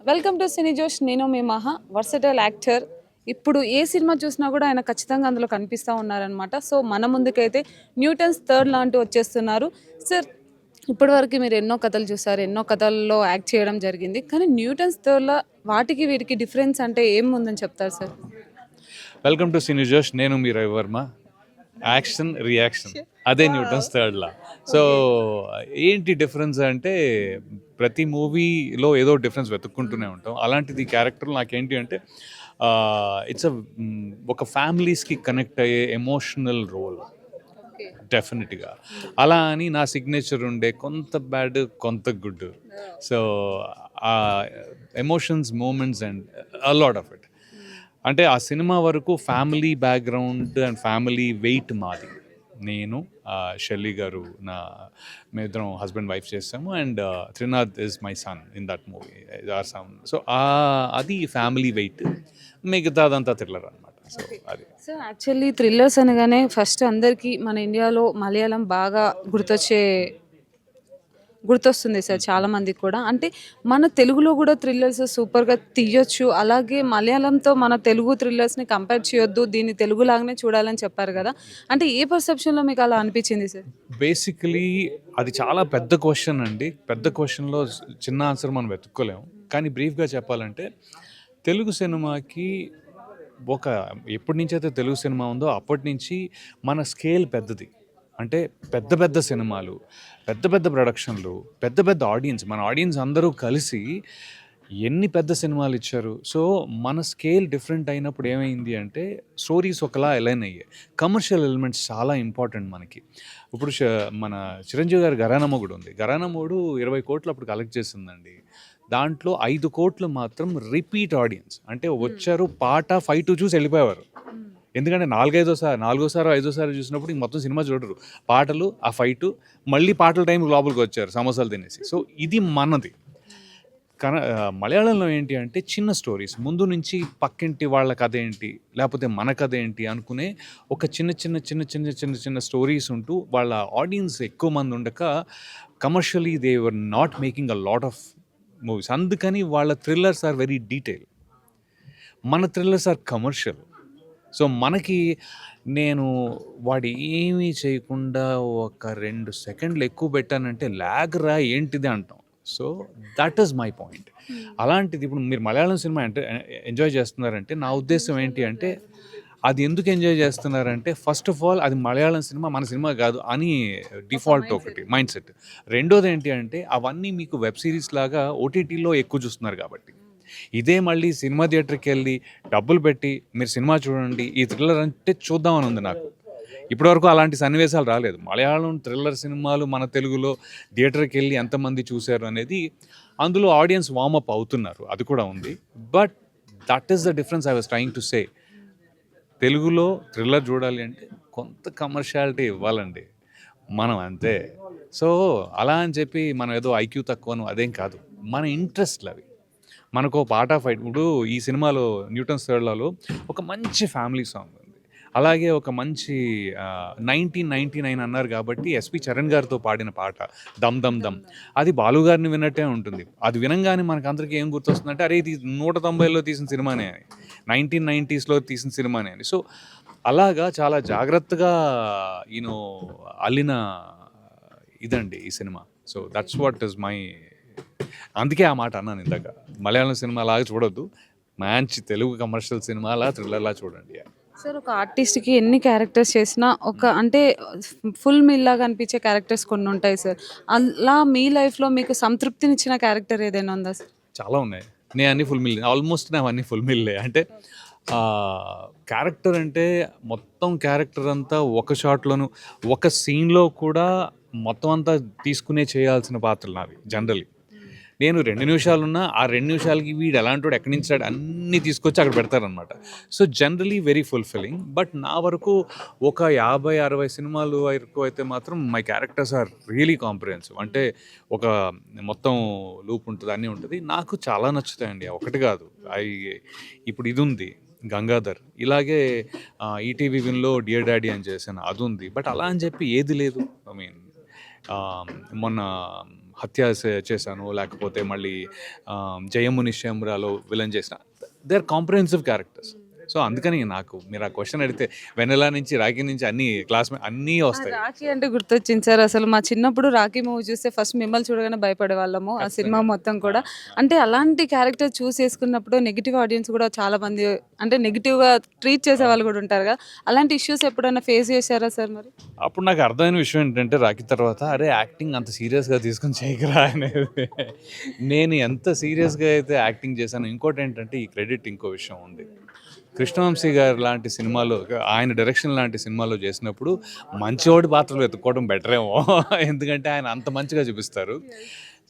Welcome to సినీ జోష్. నేను మీ మహా వర్సటైల్ యాక్టర్. ఇప్పుడు ఏ సినిమా చూసినా కూడా ఆయన ఖచ్చితంగా అందులో కనిపిస్తూ ఉన్నారనమాట. సో మన ముందుకైతే న్యూటన్స్ థర్డ్ లాంటి వచ్చేస్తున్నారు. సార్, ఇప్పటివరకు మీరు ఎన్నో కథలు చూసారు, ఎన్నో కథల్లో యాక్ట్ చేయడం జరిగింది. కానీ న్యూటన్స్ థర్డ్లో వాటికి వీటికి డిఫరెన్స్ అంటే ఏం ఉందని చెప్తారు సార్? వెల్కమ్ టు సినీ జోష్. నేను మీ రవివర్మ. యాక్షన్ రియాక్షన్ అదే న్యూటన్స్ థర్డ్లా. సో ఏంటి డిఫరెన్స్ అంటే ప్రతి మూవీలో ఏదో డిఫరెన్స్ వెతుక్కుంటూనే ఉంటాం. అలాంటిది ఈ క్యారెక్టర్ నాకేంటి అంటే ఇట్స్ ఒక ఫ్యామిలీస్కి కనెక్ట్ అయ్యే ఎమోషనల్ రోల్ డెఫినెట్గా. అలా అని నా సిగ్నేచర్ ఉండే కొంత బ్యాడ్ కొంత గుడ్. సో ఆ emotions moments and a lot of it. అంటే ఆ సినిమా వరకు family background and family weight మాది. నేను షెల్లీ గారు మేమిద్దరం హస్బెండ్ వైఫ్ చేస్తాము. And Trinath is my son in that movie or son. So అది ఫ్యామిలీ వెయిట్, మిగతా అదంతా థ్రిల్లర్ అనమాట. సో అది. సో యాక్చువల్లీ థ్రిల్లర్స్ అనగానే ఫస్ట్ అందరికీ మన ఇండియాలో మలయాళం బాగా గుర్తొస్తుంది సార్ చాలా మందికి కూడా. అంటే మన తెలుగులో కూడా థ్రిల్లర్స్ సూపర్గా తీయొచ్చు, అలాగే మలయాళంతో మన తెలుగు థ్రిల్లర్స్ని కంపేర్ చేయొద్దు, దీన్ని తెలుగులాగానే చూడాలని చెప్పారు కదా. అంటే ఏ పర్సెప్షన్లో మీకు అలా అనిపించింది సార్? బేసికలీ అది చాలా పెద్ద క్వశ్చన్ అండి. పెద్ద క్వశ్చన్లో చిన్న ఆన్సర్ మనం వెతుక్కోలేము. కానీ బ్రీఫ్గా చెప్పాలంటే తెలుగు సినిమాకి ఎప్పటి నుంచి అయితే తెలుగు సినిమా ఉందో అప్పటి నుంచి మన స్కేల్ పెద్దది. అంటే పెద్ద పెద్ద సినిమాలు, పెద్ద పెద్ద ప్రొడక్షన్లు, పెద్ద పెద్ద ఆడియన్స్, మన ఆడియన్స్ అందరూ కలిసి ఎన్ని పెద్ద సినిమాలు ఇచ్చారు. సో మన స్కేల్ డిఫరెంట్ అయినప్పుడు ఏమైంది అంటే స్టోరీస్ ఒకలా అలైన్ అయ్యాయి. కమర్షియల్ ఎలిమెంట్స్ చాలా ఇంపార్టెంట్ మనకి. ఇప్పుడు మన చిరంజీవి గారి ఘరానా కూడా ఉంది. ఘరానా 20 కోట్లు అప్పుడు కలెక్ట్ చేసిందండి. దాంట్లో 5 కోట్లు మాత్రం రిపీట్ ఆడియన్స్. అంటే వచ్చారు, పాట ఫైట్ చూసి వెళ్ళిపోయేవారు. ఎందుకంటే నాలుగోసారి ఐదోసారి చూసినప్పుడు మొత్తం సినిమా చూడరు. పాటలు, ఆ ఫైటు, మళ్ళీ పాటల టైం లోపలికి వచ్చారు సమోసాలు తినేసి. సో ఇది మనది. మలయాళంలో ఏంటి అంటే చిన్న స్టోరీస్, ముందు నుంచి పక్కింటి వాళ్ళ కథ ఏంటి, లేకపోతే మన కథ ఏంటి అనుకునే ఒక చిన్న చిన్న చిన్న చిన్న చిన్న చిన్న స్టోరీస్ ఉంటూ వాళ్ళ ఆడియన్స్ ఎక్కువ మంది ఉండక commercially they were not making a lot of movies. అందుకని వాళ్ళ థ్రిల్లర్స్ ఆర్ వెరీ డీటెయిల్, మన థ్రిల్లర్స్ ఆర్ కమర్షియల్. సో మనకి నేను వాడు ఏమీ చేయకుండా ఒక 2 సెకండ్లు ఎక్కువ పెట్టానంటే ల్యాగ్రా ఏంటిది అంటాం. So that is my point. అలాంటిది ఇప్పుడు మీరు మలయాళం సినిమా అంటే ఎంజాయ్ చేస్తున్నారంటే నా ఉద్దేశం ఏంటి అంటే అది ఎందుకు ఎంజాయ్ చేస్తున్నారంటే ఫస్ట్ ఆఫ్ ఆల్ అది మలయాళం సినిమా, మన సినిమా కాదు అని డిఫాల్ట్ ఒకటి మైండ్ సెట్. రెండోది ఏంటి అంటే అవన్నీ మీకు వెబ్ సిరీస్ లాగా ఓటీటీలో ఎక్కువ చూస్తున్నారు కాబట్టి. ఇదే మళ్ళీ సినిమా థియేటర్కి వెళ్ళి డబ్బులు పెట్టి మీరు సినిమా చూడండి, ఈ థ్రిల్లర్ అంటే చూద్దామని ఉంది నాకు. ఇప్పటివరకు అలాంటి సన్నివేశాలు రాలేదు. మలయాళం థ్రిల్లర్ సినిమాలు మన తెలుగులో థియేటర్కి వెళ్ళి ఎంతమంది చూశారు అనేది, అందులో ఆడియన్స్ వార్మప్ అవుతున్నారు, అది కూడా ఉంది. But that is the difference I was trying to say. తెలుగులో థ్రిల్లర్ చూడాలి అంటే కొంత కమర్షియాలిటీ ఇవ్వాలండి మనం, అంతే. సో అలా అని చెప్పి మనం ఏదో ఐక్యూ తక్కువను అదేం కాదు, మన ఇంట్రెస్ట్లు అవి. మనకు పాట ఫైట్, ఇప్పుడు ఈ సినిమాలో న్యూటన్స్ థర్డ్లలో ఒక మంచి ఫ్యామిలీ సాంగ్ ఉంది. అలాగే ఒక మంచి 1999 అన్నారు కాబట్టి ఎస్పి చరణ్ గారితో పాడిన పాట దమ్ దమ్ దమ్, అది బాలు గారిని విన్నట్టే ఉంటుంది. అది వినంగానే మనకు అందరికీ ఏం గుర్తొస్తుందంటే అరే ఇది 190లో తీసిన సినిమానే అని, 1990స్లో తీసిన సినిమానే అని. సో అలాగా చాలా జాగ్రత్తగా ఈయన అల్లిన ఇదండి ఈ cinema. So that's what is my, అందుకే ఆ మాట అన్నాను ఇందాక, మలయాళం సినిమా లాగా చూడొద్దు, మంచి తెలుగు కమర్షియల్ సినిమాలా థ్రిల్లర్లా చూడండి. సార్, ఒక ఆర్టిస్ట్కి ఎన్ని క్యారెక్టర్స్ చేసినా అంటే ఫుల్ మీల్ లాగా అనిపించే క్యారెక్టర్స్ కొన్ని ఉంటాయి సార్. అలా మీ లైఫ్లో మీకు సంతృప్తినిచ్చిన క్యారెక్టర్ ఏదైనా ఉందా సార్? చాలా ఉన్నాయి. నేను అన్ని ఫుల్ మీల్, ఆల్మోస్ట్ నేను అన్ని ఫుల్ మీల్లే. అంటే క్యారెక్టర్ అంటే మొత్తం క్యారెక్టర్ అంతా ఒక షాట్లోను, ఒక సీన్లో కూడా మొత్తం అంతా తీసుకునే చేయాల్సిన పాత్రలు నావి జనరలీ. నేను 2 నిమిషాలున్నా ఆ 2 నిమిషాలకి వీడు ఎలాంటి ఎక్కడి నుంచి అన్నీ తీసుకొచ్చి అక్కడ పెడతారనమాట. So generally very fulfilling. But నా వరకు ఒక 50-60 సినిమాలు వరకు అయితే మాత్రం my characters are really comprehensive. అంటే ఒక మొత్తం లూప్ ఉంటుంది, అన్నీ ఉంటుంది. నాకు చాలా నచ్చుతాయండి, ఒకటి కాదు. ఇప్పుడు ఇది ఉంది గంగాధర్, ఇలాగే ఈటీవీ విన్లో డియర్ డాడీ అని చేశాను, అది ఉంది. బట్ అలా అని చెప్పి ఏది లేదు. ఐ మీన్ మొన్న హత్య చేశాను, లేకపోతే మళ్ళీ జయము నిశ్చయమురాలో విలన్ చేసిన, they are comprehensive characters. So అందుకని నాకు మీరు ఆ క్వశ్చన్ అడిగితే వెనెలా నుంచి రాఖీ నుంచి అన్ని క్లాస్మేట్ అన్నీ వస్తాయి. రాఖీ అంటే గుర్తొచ్చింది సార్. అసలు మా చిన్నప్పుడు రాఖీ మూవీ చూస్తే ఫస్ట్ మిమ్మల్ని చూడగానే భయపడే వాళ్ళము ఆ సినిమా మొత్తం కూడా. అంటే అలాంటి క్యారెక్టర్ చూస్ చేసుకున్నప్పుడు నెగిటివ్ ఆడియన్స్ కూడా చాలా మంది అంటే నెగిటివ్గా ట్రీట్ చేసే వాళ్ళు కూడా ఉంటారు కదా, అలాంటి ఇష్యూస్ ఎప్పుడైనా ఫేస్ చేశారా సార్ మరి? అప్పుడు నాకు అర్థమైన విషయం ఏంటంటే రాఖీ తర్వాత, అరే యాక్టింగ్ అంత సీరియస్గా తీసుకొని చేయకరా అనేది. నేను ఎంత సీరియస్గా అయితే యాక్టింగ్ చేశాను. ఇంకోటి ఏంటంటే ఈ క్రెడిట్ ఇంకో విషయం ఉంది. కృష్ణవంశీ గారు లాంటి సినిమాలో, ఆయన డైరెక్షన్ లాంటి సినిమాలో చేసినప్పుడు మంచివాడి పాత్రలు వెతుక్కోవడం బెటర్ ఏమో. ఎందుకంటే ఆయన అంత మంచిగా చూపిస్తారు,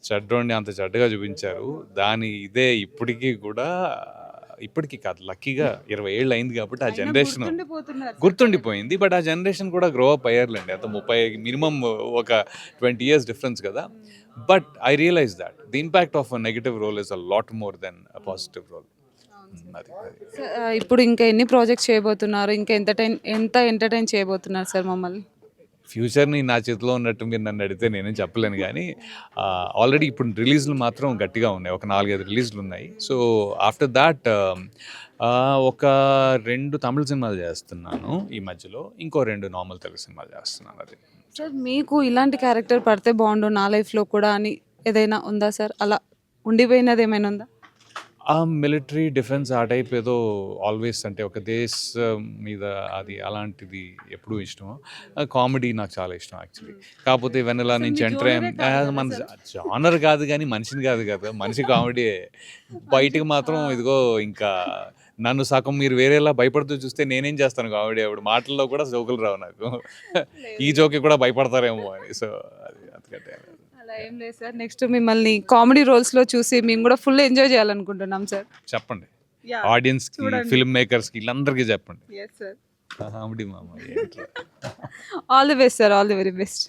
చెడ్డోడిని అంత చెడ్డగా చూపించారు. దాని ఇదే ఇప్పటికీ కూడా, ఇప్పటికీ కాదు లక్కీగా 20 ఏళ్ళు అయింది కాబట్టి ఆ జనరేషన్ గుర్తుండిపోయింది. బట్ ఆ జనరేషన్ కూడా గ్రో అప్ అయ్యారులేండి. అంత 30 మినిమం ఒక 20 years డిఫరెన్స్ కదా. But I realize that the impact of a negative role is a lot more than a positive role. అది ఇప్పుడు ఇంకా ఎన్ని ప్రాజెక్ట్స్ చేయబోతున్నారు, ఇంకా ఎంత ఎంటర్టైన్ చేయబోతున్నారు సార్ మమ్మల్ని? ఫ్యూచర్ని నా చేతిలో ఉన్నట్టు మీరు నన్ను అడిగితే నేనేం చెప్పలేను, కానీ ఆల్రెడీ ఇప్పుడు రిలీజ్లు మాత్రం గట్టిగా ఉన్నాయి. ఒక 4-5 రిలీజ్లు ఉన్నాయి. సో ఆఫ్టర్ దాట్ ఒక 2 తమిళ సినిమాలు చేస్తున్నాను ఈ మధ్యలో, ఇంకో 2 నార్మల్ తెలుగు సినిమాలు చేస్తున్నాను. అది సార్ మీకు ఇలాంటి క్యారెక్టర్ పడితే బాగుండు నా లైఫ్లో కూడా అని ఏదైనా ఉందా సార్? అలా ఉండిపోయినది ఏమైనా ఉందా? ఆ మిలిటరీ డిఫెన్స్ ఆ టైప్ ఏదో ఆల్వేస్, అంటే ఒక దేశం మీద అది అలాంటిది ఎప్పుడూ ఇష్టం. కామెడీ నాకు చాలా ఇష్టం యాక్చువల్లీ. కాకపోతే వెనెలా నుంచి ఎంటర్ మన జానర్ కాదు కానీ మనిషిని కాదు కదా, మనిషి కామెడీ. బయటికి మాత్రం ఇదిగో ఇంకా నన్ను సగం మీరు వేరేలా భయపడుతూ చూస్తే నేనేం చేస్తాను కామెడీ. అప్పుడు మాటల్లో కూడా జోకులు రావు నాకు, ఈ జోకి కూడా భయపడతారేమో అని. సో అది అందుకంటే అలా ఏం లేదు సార్. నెక్స్ట్ మిమ్మల్ని కామెడీ రోల్స్లో చూసి మేము కూడా ఫుల్ ఎంజాయ్ చేయాలనుకుంటున్నాం సార్. చెప్పండి ఆడియన్స్కి, ఫిల్మ్ మేకర్స్కి, వీళ్ళందరికీ చెప్పండి. Yes sir. కామెడీ మామ. All the best sir, all the very best.